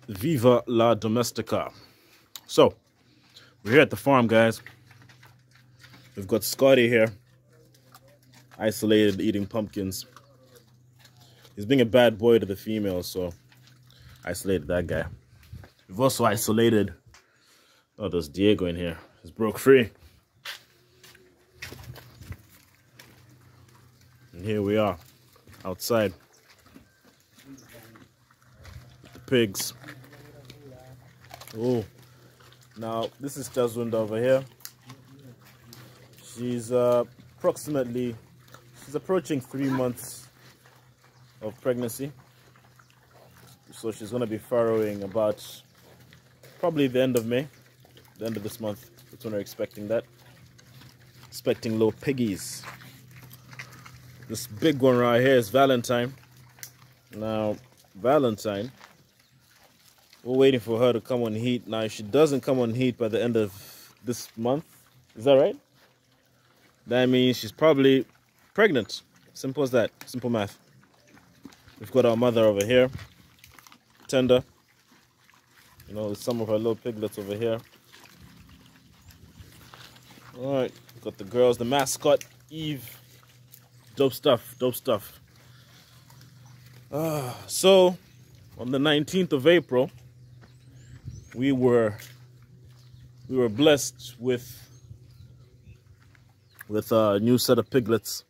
Viva La Domestica. So, we're here at the farm, guys. We've got Scotty here, isolated, eating pumpkins. He's being a bad boy to the females, so isolated that guy. We've also isolated, oh, there's Diego in here. He's broke free. And here we are, outside with the pigs. Oh, now this is Jaswinda over here. She's approaching 3 months of pregnancy. So she's going to be farrowing about probably the end of May, the end of this month. That's when we're expecting that. Expecting little piggies. This big one right here is Valentine. Now, Valentine, we're waiting for her to come on heat. Now, if she doesn't come on heat by the end of this month, is that right? That means she's probably pregnant. Simple as that. Simple math. We've got our mother over here. Tender. You know, with some of her little piglets over here. Alright. We've got the girls. The mascot, Eve. Dope stuff. Dope stuff. So, on the 19th of April, we were blessed with a new set of piglets.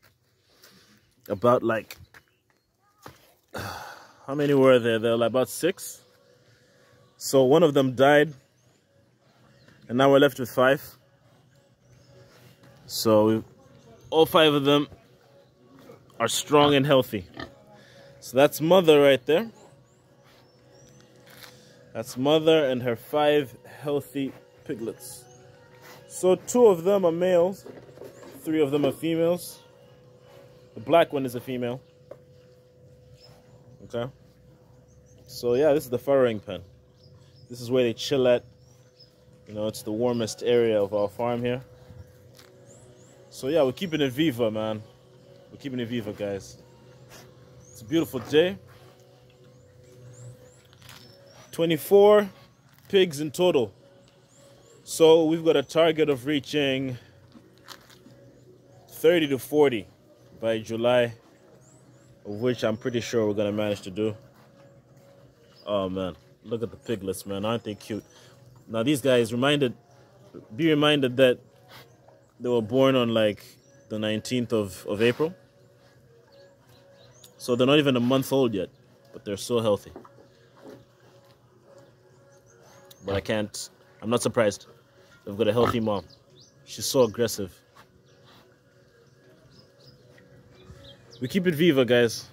About like, how many were there? There were like about 6. So one of them died, and now we're left with 5. So all 5 of them are strong and healthy. So that's mother right there. That's mother and her 5 healthy piglets. So 2 of them are males, 3 of them are females. The black one is a female. Okay. So yeah, this is the farrowing pen. This is where they chill at. You know, it's the warmest area of our farm here. So yeah, we're keeping it Viva, man. We're keeping it Viva, guys. It's a beautiful day. 24 pigs in total. So we've got a target of reaching 30 to 40 by July, of which I'm pretty sure we're gonna manage to do. Oh man, look at the piglets, man. Aren't they cute? Now these guys, be reminded that they were born on like the 19th of April. So they're not even a month old yet, but they're so healthy. But I'm not surprised. They've got a healthy mom. She's so aggressive. We keep it Viva, guys.